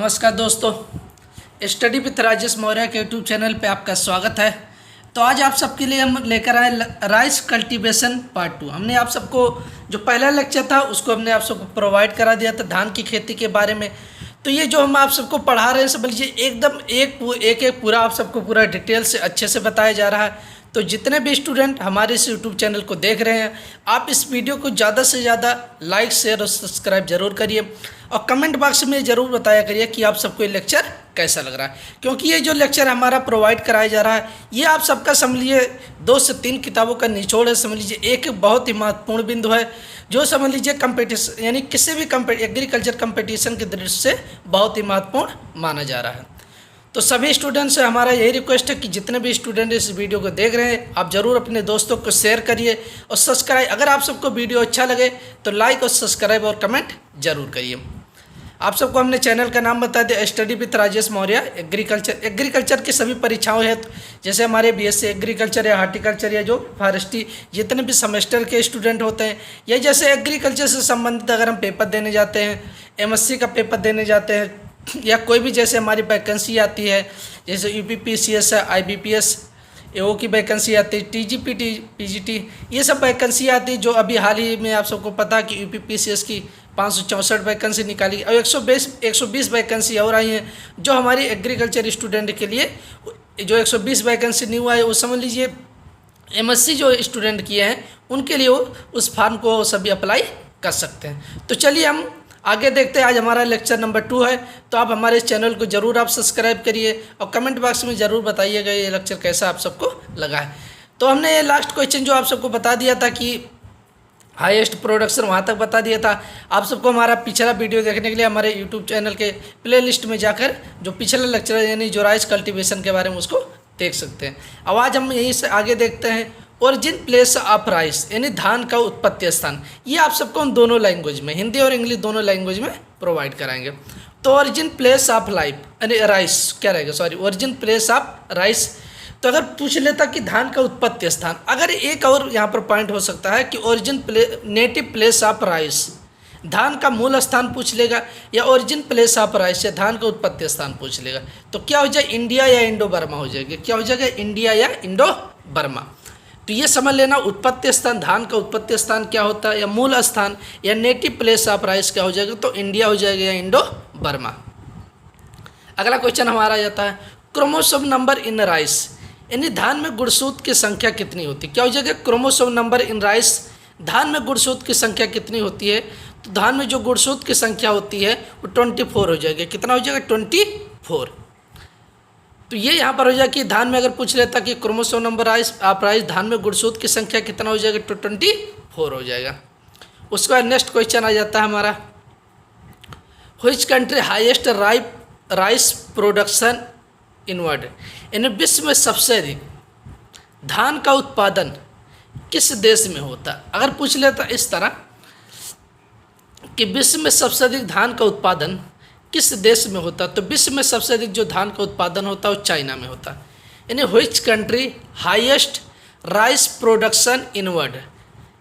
नमस्कार दोस्तों, study with Rajesh Maurya के यूट्यूब चैनल पे आपका स्वागत है। तो आज आप सबके लिए हम लेकर आए राइस कल्टीवेशन पार्ट 2। हमने आप सबको जो पहला लेक्चर था उसको हमने आप सबको प्रोवाइड करा दिया था धान की खेती के बारे में। तो ये जो हम आप सबको पढ़ा रहे हैं समझ लीजिए एकदम एक पूरा आप सबको पूरा डिटेल से अच्छे से बताया जा रहा है। तो जितने भी स्टूडेंट हमारे इस यूट्यूब चैनल को देख रहे हैं, आप इस वीडियो को ज़्यादा से ज़्यादा लाइक शेयर और सब्सक्राइब जरूर करिए और कमेंट बॉक्स में ज़रूर बताया करिए कि आप सबको ये लेक्चर कैसा लग रहा है। क्योंकि ये जो लेक्चर हमारा प्रोवाइड कराया जा रहा है ये आप सबका समझ लीजिए 2 से 3 किताबों का निचोड़ है। समझ लीजिए एक बहुत ही महत्वपूर्ण बिंदु है जो समझ लीजिए कंपटीशन यानी किसी भी एग्रीकल्चर कंपटीशन की दृष्टि से बहुत ही महत्वपूर्ण माना जा रहा है। तो सभी स्टूडेंट्स से हमारा यही रिक्वेस्ट है कि जितने भी स्टूडेंट इस वीडियो को देख रहे हैं आप ज़रूर अपने दोस्तों को शेयर करिए और सब्सक्राइब, अगर आप सबको वीडियो अच्छा लगे तो लाइक और सब्सक्राइब और कमेंट जरूर करिए। आप सबको हमने चैनल का नाम बता दिया, study with Rajesh Maurya agriculture की सभी परीक्षाओं है। जैसे हमारे बीएससी एग्रीकल्चर या हार्टिकल्चर या जो फॉरेस्ट्री जितने भी सेमेस्टर के स्टूडेंट होते हैं या जैसे एग्रीकल्चर से संबंधित अगर हम पेपर देने जाते हैं, एमएससी का पेपर देने जाते हैं या कोई भी जैसे हमारी वैकेंसी आती है जैसे यूपीपीसीएस है, आईबीपीएस एओ की वैकेंसी आती है, टीजीपीटी पीजीटी ये सब वैकेंसी आती है। जो अभी हाल ही में आप सबको पता है कि यूपीपीसीएस की 564 वैकेंसी निकाली और 120 वैकेंसी और आई हैं जो हमारी एग्रीकल्चर स्टूडेंट के लिए। जो 120 वैकेंसी न्यू आई वो समझ लीजिए एमएससी जो स्टूडेंट किए हैं उनके लिए वो उस फॉर्म को सभी अप्लाई कर सकते हैं। तो चलिए हम आगे देखते हैं। आज हमारा लेक्चर नंबर 2 है, तो आप हमारे इस चैनल को ज़रूर आप सब्सक्राइब करिए और कमेंट बॉक्स में ज़रूर बताइएगा ये लेक्चर कैसा आप सबको लगा है। तो हमने ये लास्ट क्वेश्चन जो आप सबको बता दिया था कि हाईएस्ट प्रोडक्शन वहाँ तक बता दिया था। आप सबको हमारा पिछला वीडियो देखने के लिए हमारे यूट्यूब चैनल के प्लेलिस्ट में जाकर जो पिछला लेक्चर है यानी जो राइस कल्टीवेशन के बारे में उसको देख सकते हैं। अब आज हम यहीं से आगे देखते हैं ओरिजिन प्लेस ऑफ राइस यानी धान का उत्पत्ति स्थान। ये आप सबको उन दोनों लैंग्वेज में हिंदी और इंग्लिश दोनों लैंग्वेज में प्रोवाइड कराएंगे। तो ओरिजिन प्लेस ऑफ लाइफ यानी राइस क्या रहेगा, sorry origin place of rice. तो अगर पूछ लेता कि धान का उत्पत्ति स्थान, अगर एक और यहाँ पर पॉइंट हो सकता है कि origin native place of rice, धान का मूल स्थान पूछ लेगा या ओरिजिन प्लेस ऑफ राइस या धान का उत्पत्ति स्थान पूछ लेगा। तो क्या हो जाए इंडिया या इंडो बर्मा हो जाएगा। क्या हो जाएगा इंडिया या इंडो बर्मा। तो ये समझ लेना उत्पत्ति स्थान, धान का उत्पत्ति स्थान क्या होता है या मूल स्थान या नेटिव प्लेस ऑफ राइस क्या हो जाएगा। तो इंडिया हो जाएगा या इंडो बर्मा। अगला क्वेश्चन हमारा जाता है क्रोमोसोम नंबर इन राइस यानी धान में गुणसूत्र की संख्या कितनी होती है। क्या हो जाएगा क्रोमोसोम नंबर इन राइस, धान में गुणसूत्र की संख्या कितनी होती है। तो धान में जो गुणसूत्र की संख्या होती है वो 24 हो जाएगी। कितना हो जाएगा 24। तो ये यहाँ पर हो जाए कि धान में अगर पूछ लेता कि क्रोमोसोम नंबर राइस धान में गुणसूत्र की संख्या कितना हो जाएगा तो 24 हो जाएगा। उसके बाद नेक्स्ट क्वेश्चन आ जाता है हमारा which country highest rice production in world यानी विश्व में सबसे अधिक धान का उत्पादन किस देश में होता। अगर पूछ लेता इस तरह कि विश्व में सबसे अधिक धान का उत्पादन किस देश में होता, तो विश्व में सबसे अधिक जो धान का उत्पादन होता है वो चाइना में होता है। यानी which country highest rice production in world,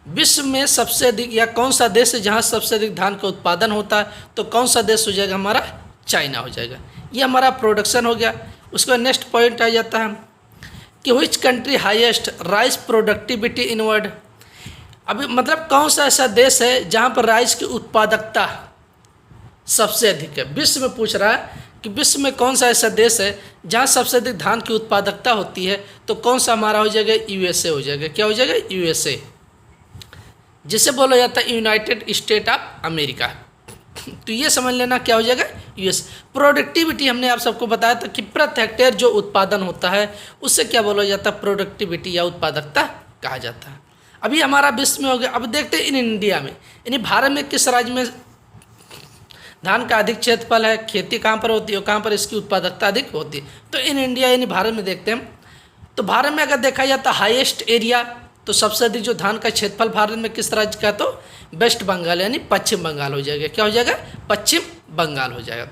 विश्व में सबसे अधिक या कौन सा देश है जहाँ सबसे अधिक धान का उत्पादन होता है। तो कौन सा देश हो जाएगा हमारा चाइना हो जाएगा। ये हमारा प्रोडक्शन हो गया। उसका नेक्स्ट पॉइंट आ जाता है कि which country highest rice productivity in world. अभी मतलब कौन सा ऐसा देश है जहाँ पर राइस की उत्पादकता सबसे अधिक है। विश्व में पूछ रहा है कि विश्व में कौन सा ऐसा देश है जहाँ सबसे अधिक धान की उत्पादकता होती है। तो कौन सा हमारा हो जाएगा यूएसए हो जाएगा। क्या हो जाएगा यूएसए, जिसे बोला जाता है यूनाइटेड स्टेट ऑफ अमेरिका। तो ये समझ लेना क्या हो जाएगा यूएस। प्रोडक्टिविटी हमने आप सबको बताया था कि प्रति हेक्टेयर जो उत्पादन होता है उससे क्या बोला जाता है प्रोडक्टिविटी या उत्पादकता कहा जाता है। अभी हमारा विश्व में हो गया। अब देखते हैं इन इंडिया में यानी भारत में किस राज्य में धान का अधिक क्षेत्रफल है, खेती कहाँ पर होती है और कहाँ पर इसकी उत्पादकता अधिक होती है। तो इन इंडिया यानी भारत में देखते हैं। तो भारत में अगर देखा जाता हाईएस्ट एरिया तो सबसे अधिक जो धान का क्षेत्रफल भारत में किस राज्य का, तो वेस्ट बंगाल यानी पश्चिम बंगाल हो जाएगा। क्या हो जाएगा पश्चिम बंगाल हो जाएगा।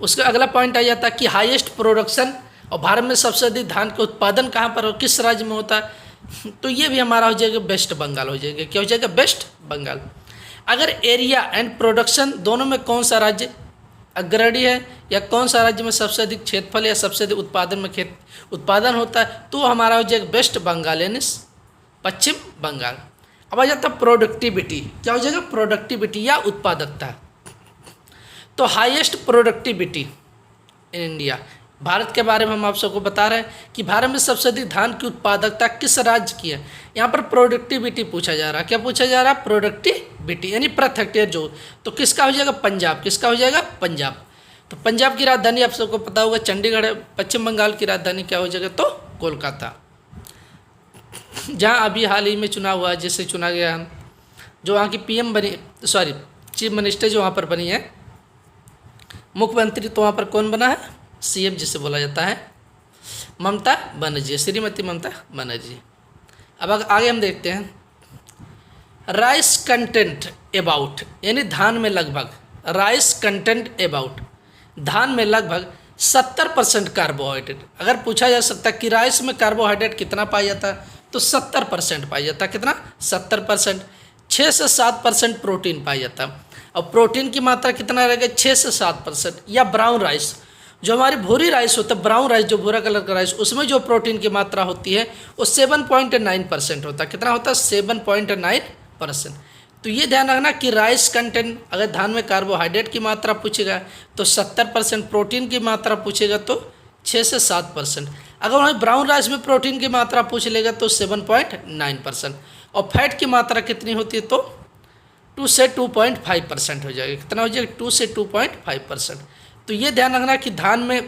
उसका अगला पॉइंट आ जाता है कि हाईएस्ट प्रोडक्शन और भारत में सबसे अधिक धान का उत्पादन कहाँ पर और किस राज्य में होता है। तो ये भी हमारा हो जाएगा वेस्ट बंगाल हो जाएगा। क्या हो जाएगा वेस्ट बंगाल। अगर एरिया एंड प्रोडक्शन दोनों में कौन सा राज्य अग्रणी है, या कौन सा राज्य में सबसे अधिक क्षेत्रफल या सबसे अधिक उत्पादन में उत्पादन होता है, तो हमारा हो जाएगा वेस्ट बंगाल यानी पश्चिम बंगाल। अब आ जाता है प्रोडक्टिविटी। क्या हो जाएगा? प्रोडक्टिविटी या उत्पादकता। तो highest productivity in India, Bharat के बारे में हम आप सबको बता रहे हैं कि भारत में सबसे अधिक धान की उत्पादकता किस राज्य की है। यहाँ पर प्रोडक्टिविटी पूछा जा रहा है। क्या पूछा जा रहा है? प्रोडक्टिविटी यानी प्रति हेक्टेयर जो। तो किसका हो जाएगा? पंजाब। किसका हो जाएगा? पंजाब। तो पंजाब की राजधानी आप सबको पता होगा चंडीगढ़ है। पश्चिम बंगाल की राजधानी क्या हो जाएगा? तो कोलकाता। जहाँ अभी हाल ही में चुनाव हुआ, जिससे चुना गया, जो वहाँ की पीएम बनी, सॉरी चीफ मिनिस्टर जो वहाँ पर बनी है, मुख्यमंत्री तो वहाँ पर कौन बना है? सीएम जिसे बोला जाता है ममता बनर्जी, श्रीमती ममता बनर्जी। अब आगे हम देखते हैं राइस कंटेंट अबाउट, यानी धान में लगभग, राइस कंटेंट अबाउट, धान में लगभग 70% कार्बोहाइड्रेट। अगर पूछा जा सकता है कि राइस में कार्बोहाइड्रेट कितना पाया जाता है, तो 70% पाया जाता है। कितना? 70%। 6 से 7% प्रोटीन पाया जाता है। और प्रोटीन की मात्रा कितना रहेगा? 6 से 7%। या ब्राउन राइस, जो हमारी भूरी राइस होता है, ब्राउन राइस जो भूरा कलर का राइस, उसमें जो प्रोटीन की मात्रा होती है वो 7.9% होता है। कितना होता है? 7.9%। तो ये ध्यान रखना कि राइस कंटेंट, अगर धान में कार्बोहाइड्रेट की मात्रा पूछेगा तो 70%, प्रोटीन की मात्रा पूछेगा तो 6 से 7%। अगर वहीं ब्राउन राइस में प्रोटीन की मात्रा पूछ लेगा तो 7.9%। और फैट की मात्रा कितनी होती है? तो 2 से 2.5% हो जाएगा। कितना हो जाएगा? 2 से 2.5%। तो ये ध्यान रखना कि धान में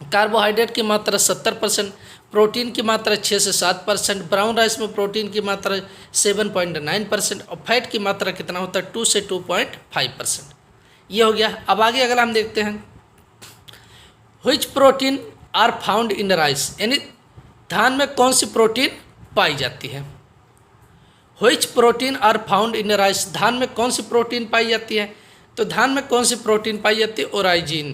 कार्बोहाइड्रेट की मात्रा 70%, प्रोटीन की मात्रा 6 से 7%, ब्राउन राइस में प्रोटीन की मात्रा 7.9% और फैट की मात्रा कितना होता है? 2 से 2.5%। ये हो गया। अब आगे अगर हम देखते हैं which protein are found in rice, यानी धान में कौन सी प्रोटीन पाई जाती है। Which protein are found in rice, धान में कौन सी प्रोटीन पाई जाती है? तो धान में कौन सी प्रोटीन पाई जाती है? ओराइजिन।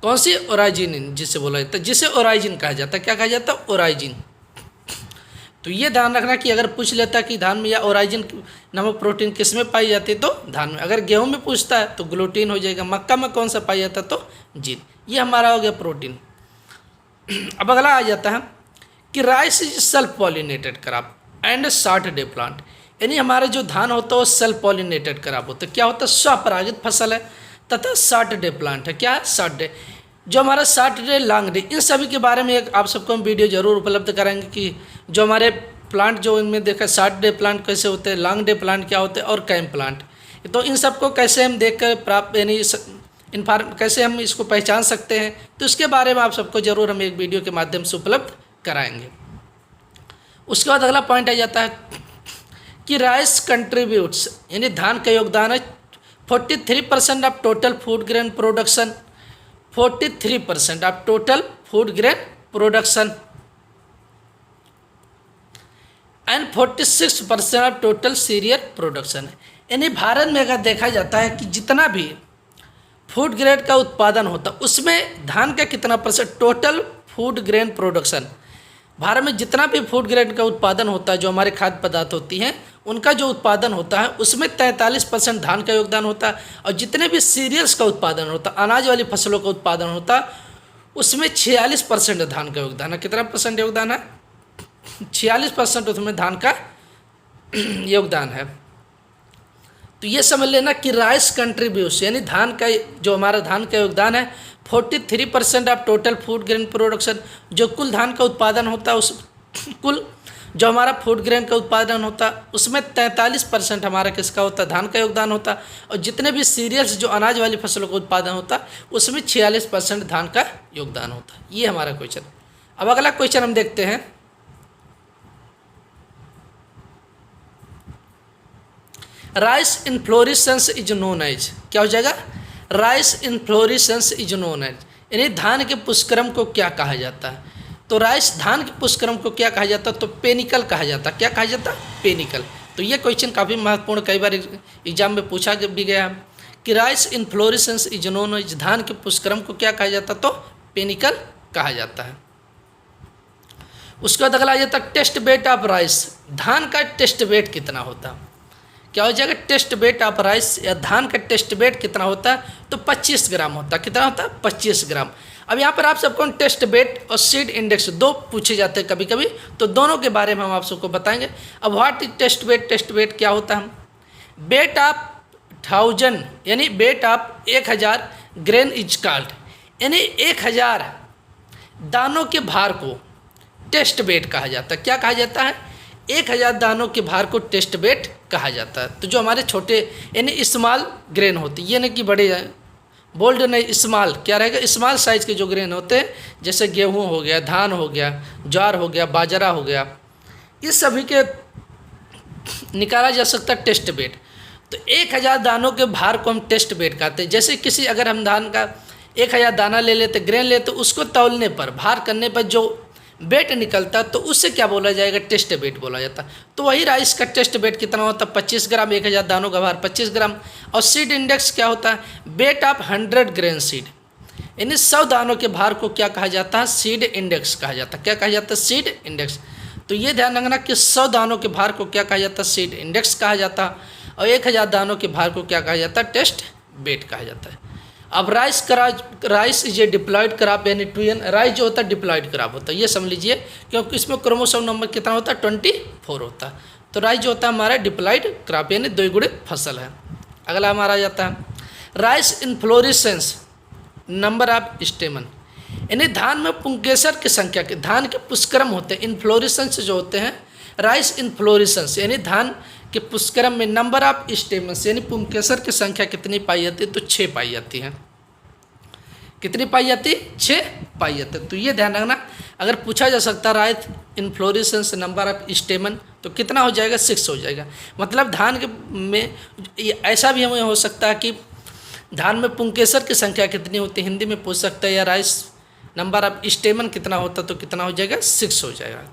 कौन सी? ओराइजिन जिसे बोला जाता है, जिसे ओराइजिन कहा जाता है। क्या कहा जाता है? ओराइजिन। तो ये ध्यान रखना कि अगर पूछ लेता कि धान में या ओराइजिन नामक प्रोटीन किस में पाई जाती है, तो धान में। अगर गेहूं में पूछता है तो ग्लूटीन हो जाएगा। मक्का में कौन सा पाया जाता है? तो जीन। ये हमारा हो गया प्रोटीन। अब अगला आ जाता है कि rice is self pollinated crop and short day plant, यानी हमारा जो धान होता है वो सेल्फ पॉलिनेटेड क्रॉप होता है। क्या होता है? स्वपरागित फसल है तथा शॉर्ट डे प्लांट है। क्या है? Short day. जो हमारा शॉर्ट डे, लॉन्ग डे, इन सभी के बारे में एक आप सबको हम वीडियो जरूर उपलब्ध कराएंगे कि जो हमारे प्लांट जो इनमें देखा, शॉर्ट डे प्लांट कैसे होते हैं, लॉन्ग डे प्लांट क्या होते हैं और कैम प्लांट। तो इन सबको कैसे हम देख कर प्राप्त, यानी कैसे हम इसको पहचान सकते हैं, तो इसके बारे में आप सबको जरूर हम एक वीडियो के माध्यम से उपलब्ध कराएंगे। उसके बाद अगला पॉइंट आ जाता है कि राइस कंट्रीब्यूट्स, यानी धान का योगदान है 43% of total food grain production, 43% of total food grain production and 46% of total serial production. यानी भारत में अगर देखा जाता है कि जितना भी फूड ग्रेन का उत्पादन होता है उसमें धान का कितना percent, total food grain production, Bharat में जितना भी फूड ग्रेन का उत्पादन होता है, जो हमारे खाद्य पदार्थ होती हैं उनका जो उत्पादन होता है उसमें 43% धान का योगदान होता है। और जितने भी सीरियल्स का उत्पादन होता है, अनाज वाली फसलों का उत्पादन होता है, उसमें 46% धान का योगदान है। कितना परसेंट योगदान है? 46% उसमें धान का योगदान है। तो ये समझ लेना कि राइस कंट्रीब्यूशन, यानी धान का जो हमारा धान का योगदान है 43% of total food grain production, जो कुल धान का उत्पादन होता है, उस कुल जो हमारा फूड ग्रेन का उत्पादन होता है उसमें 43% हमारा किसका होता है? धान का योगदान होता है। और जितने भी सीरियल्स जो अनाज वाली फसलों का उत्पादन होता है उसमें 46% धान का योगदान होता है। ये हमारा क्वेश्चन। अब अगला क्वेश्चन हम देखते हैं, rice inflorescence is known as, क्या हो जाएगा? Rice inflorescence is known as, यानी धान के पुष्पक्रम को क्या कहा जाता है? तो राइस धान के पुष्पक्रम को क्या कहा जाता है? तो पेनिकल कहा जाता है। क्या कहा जाता है? पेनिकल। तो ये क्वेश्चन काफ़ी महत्वपूर्ण, कई बार एग्जाम में पूछा भी गया कि rice inflorescence is known as, धान के पुष्पक्रम को क्या कहा जाता है? तो पेनिकल कहा जाता है। उसके बाद अगला आ जाता है टेस्ट वेट ऑफ राइस, धान का टेस्ट वेट कितना होता है? क्या हो जाएगा, टेस्ट वेट ऑफ राइस या धान का टेस्ट वेट कितना होता है, तो 25 ग्राम होता है। कितना होता है, 25 ग्राम। अब यहाँ पर आप सबको टेस्ट वेट और सीड इंडेक्स दो पूछे जाते हैं कभी कभी, तो दोनों के बारे में हम आप सबको बताएंगे। अब व्हाट इज टेस्ट वेट क्या होता है, वेट ऑफ 1000 यानी weight of 1000 grain is called, यानी 1000 दानों के भार को टेस्ट वेट कहा जाता है। क्या कहा जाता है, 1000 दानों के भार को टेस्ट वेट कहा जाता है। तो जो हमारे छोटे यानी स्मॉल ग्रेन होते हैं, ये नहीं कि बड़े बोल्ड नहीं, स्मॉल क्या रहेगा, स्मॉल साइज के जो ग्रेन होते हैं, जैसे गेहूं हो गया, धान हो गया, ज्वार हो गया, बाजरा हो गया, इस सभी के निकाला जा सकता है टेस्ट वेट। तो 1000 दानों के भार को हम टेस्ट वेट कहते हैं। जैसे किसी अगर हम धान का 1000 दाना ले लेते, ग्रेन लेते, उसको तौलने पर, भार करने पर जो वेट निकलता तो उससे क्या बोला जाएगा, टेस्ट वेट बोला जाता। तो वही राइस का टेस्ट वेट कितना होता है, 25 ग्राम, 1000 दानों का भार 25 ग्राम। और सीड इंडेक्स क्या होता है, वेट ऑफ 100 ग्रेन सीड, यानी 100 दानों के भार को क्या कहा जाता है, सीड इंडेक्स कहा जाता है। क्या कहा जाता है, सीड इंडेक्स। तो ये ध्यान रखना कि 100 दानों के भार को क्या कहा जाता है, सीड इंडेक्स कहा जाता है। और 1000 दानों के भार को क्या कहा जाता है, टेस्ट वेट कहा जाता है। अब rice is a diploid crop, यानी राइस जो होता है डिप्लॉयड क्रॉप होता है, ये समझ लीजिए, क्योंकि इसमें क्रोमोसोम नंबर कितना होता है, 24 होता है। तो राइस जो होता है हमारा डिप्लॉयड क्रॉप यानी द्विगुणित फसल है। अगला हमारा आ जाता है राइस इन्फ्लोरेसेंस नंबर ऑफ स्टेमन, यानी धान में पुंकेसर की संख्या के, धान के पुष्करम होते हैं, इन्फ्लोरेसेंस जो होते हैं, राइस इन्फ्लोरेसेंस यानी धान के पुष्करम में नंबर ऑफ स्टेमन्स यानी पुंकेसर की संख्या कितनी पाई जाती है, तो 6 पाई जाती है। कितनी पाई जाती है, 6 पाई जाती है। तो ये ध्यान रखना, अगर पूछा जा सकता है राइस इन्फ्लोरेसेंस नंबर ऑफ स्टेमन, तो कितना हो जाएगा, 6 हो जाएगा। मतलब धान के में ऐसा भी हमें हो सकता है कि धान में पुंकेसर की संख्या कितनी होती है, हिंदी में पूछ सकता है, या राइस नंबर ऑफ स्टेमन कितना होता, तो कितना हो जाएगा, 6 हो जाएगा।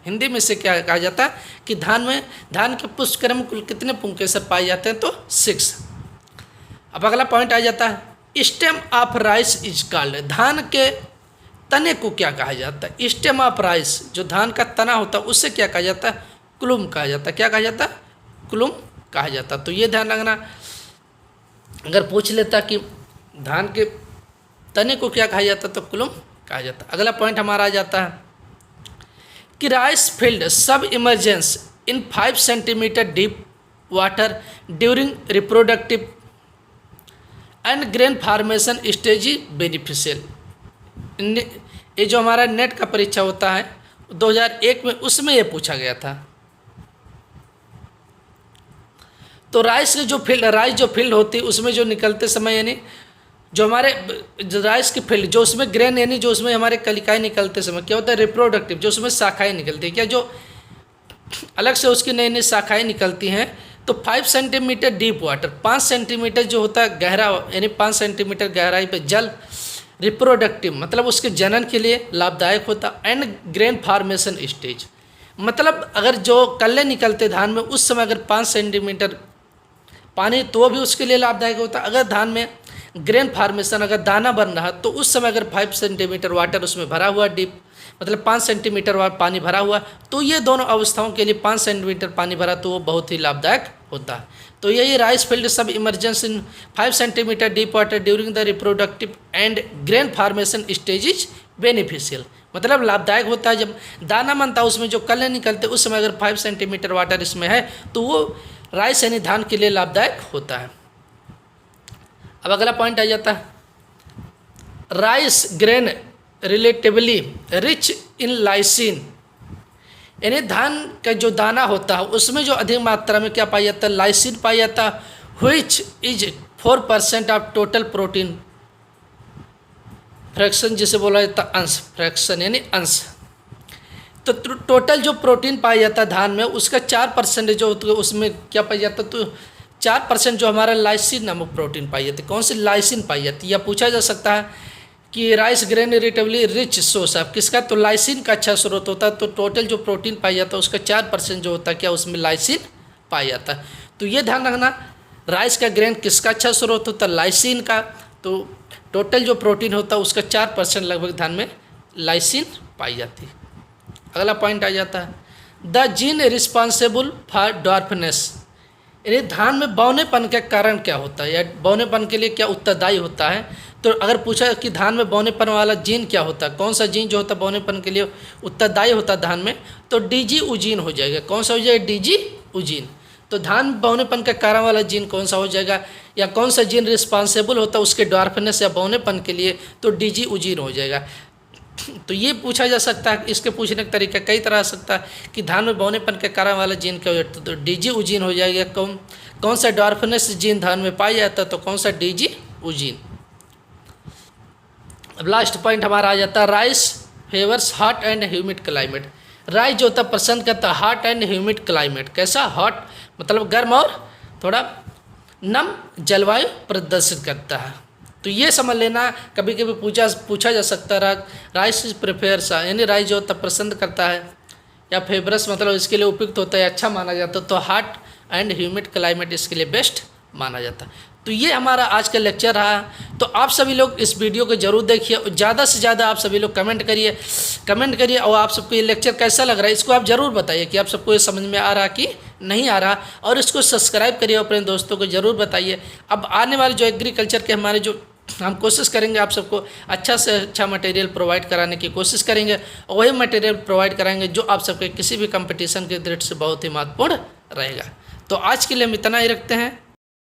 हिंदी में से क्या कहा जाता है कि धान के पुष्करम कुल कितने पुंकेसर पाए जाते हैं, तो 6। अब अगला पॉइंट आ जाता है stem of rice is called, धान के तने को क्या कहा जाता है, स्टेम ऑफ राइस जो धान का तना होता है उससे क्या कहा जाता है, कुलुम कहा जाता है। क्या कहा जाता है, कुलुम कहा जाता है। तो ये ध्यान रखना, अगर पूछ लेता कि धान के तने को क्या कहा जाता है, तो कुलुम कहा जाता है। अगला पॉइंट हमारा आ जाता है कि राइस फील्ड सब emergence in 5 centimetre deep water during reproductive and grain formation stage beneficial. ये जो हमारा नेट का परीक्षा होता है 2001 में, उसमें ये पूछा गया था। तो राइस जो फील्ड होती है उसमें जो निकलते समय, यानी जो हमारे राइस की फील्ड जो उसमें ग्रेन यानी जो उसमें हमारे कलिकाएँ निकलते समय क्या होता है, रिप्रोडक्टिव, जो उसमें शाखाएँ निकलती है, क्या जो अलग से उसकी नई नई शाखाएँ निकलती हैं, तो 5 सेंटीमीटर डीप वाटर, 5 सेंटीमीटर जो होता है गहरा, यानी 5 सेंटीमीटर गहराई पे जल, रिप्रोडक्टिव मतलब उसके जनन के लिए लाभदायक होता, एंड ग्रेन फार्मेशन स्टेज मतलब अगर जो कल्ले निकलते धान में उस समय अगर 5 सेंटीमीटर पानी तो भी उसके लिए लाभदायक होता। अगर धान में ग्रेन फार्मेशन अगर दाना बन रहा तो उस समय अगर 5 सेंटीमीटर वाटर उसमें भरा हुआ डीप मतलब 5 सेंटीमीटर पानी भरा हुआ, तो ये दोनों अवस्थाओं के लिए 5 सेंटीमीटर पानी भरा तो वो बहुत ही लाभदायक होता है। तो यही राइस फील्ड सब emergence in 5 centimetre deep water during the reproductive and grain formation stage is beneficial, मतलब लाभदायक होता है। जब दाना बनता है उसमें जो कल्ले निकलते उस समय अगर 5 सेंटीमीटर वाटर इसमें है तो वो राइस यानी धान के लिए लाभदायक होता है। अब अगला पॉइंट आ जाता है rice grain relatively rich in lysine, यानी धान का जो दाना होता है उसमें जो अधिक मात्रा में क्या पाया जाता है, लाइसिन पाया जाता है, which is 4% of total protein fraction, जिसे बोला जाता है अंश, फ्रैक्शन यानी अंश। तो टोटल जो प्रोटीन पाया जाता है धान में उसका 4% जो होता है उसमें क्या पाया जाता है, तो 4% जो हमारा लाइसिन नामक प्रोटीन पाई जाती है। कौन सी लाइसिन पाई जाती है, या पूछा जा सकता है कि rice grain relatively rich source of किसका, तो लाइसिन का अच्छा स्रोत होता है। तो टोटल जो प्रोटीन पाया जाता है उसका 4% जो होता है क्या उसमें लाइसिन पाया जाता है। तो ये ध्यान रखना राइस का ग्रेन किसका अच्छा स्रोत होता है, लाइसिन का। तो टोटल जो प्रोटीन होता है उसका 4% लगभग धान में लाइसिन पाई जाती है। अगला पॉइंट आ जाता है the gene responsible for dwarfness, यानी धान में बौनेपन का कारण क्या होता है या बौनेपन के लिए क्या उत्तरदायी होता है। तो अगर पूछा कि धान में बौनेपन वाला जीन क्या होता है, कौन सा जीन जो होता है बौनेपन के लिए उत्तरदायी होता है धान में, तो डीजी उजीन हो जाएगा। कौन सा हो जाएगा? डीजी उजीन। तो धान में बौनेपन का कारण वाला जीन कौन सा हो जाएगा, या कौन सा जीन रिस्पॉन्सिबल होता है उसके ड्वार्फनेस या बौनेपन के लिए, तो डीजी उजीन हो जाएगा। तो ये पूछा जा सकता है, इसके पूछने का तरीका कई तरह आ सकता है कि धान में बौनेपन के कारण वाला जीन क्या हो जाता है, तो डीजी उजीन हो जाएगा। कौन सा ड्वार्फनेस जीन धान में पाया जाता है, तो कौन सा? डीजी उजीन। अब लास्ट पॉइंट हमारा आ जाता है rice favours hot and humid climate. Rice जो होता है पसंद करता है हॉट एंड ह्यूमिड क्लाइमेट। कैसा? हॉट मतलब गर्म और थोड़ा नम जलवायु प्रदर्शित करता है। तो ये समझ लेना, कभी कभी पूछा जा सकता है राइस प्रेफर्स, यानी राइस जो होता है पसंद करता है या फेवरस मतलब इसके लिए उपयुक्त होता है, अच्छा माना जाता है, तो हॉट एंड ह्यूमिड क्लाइमेट इसके लिए बेस्ट माना जाता है। तो ये हमारा आज का लेक्चर रहा। तो आप सभी लोग इस वीडियो को जरूर देखिए और ज़्यादा से ज़्यादा आप सभी लोग कमेंट करिए और आप सबको ये लेक्चर कैसा लग रहा है इसको आप ज़रूर बताइए कि आप सबको ये समझ में आ रहा कि नहीं आ रहा, और इसको सब्सक्राइब करिए और अपने दोस्तों को ज़रूर बताइए। अब आने वाले जो एग्रीकल्चर के हमारे जो हम कोशिश करेंगे आप सबको अच्छा से अच्छा मटेरियल प्रोवाइड कराने की कोशिश करेंगे, और वही मटेरियल प्रोवाइड कराएंगे जो आप सबके किसी भी कंपटीशन के दृष्टि से बहुत ही महत्वपूर्ण रहेगा। तो आज के लिए हम इतना ही रखते हैं।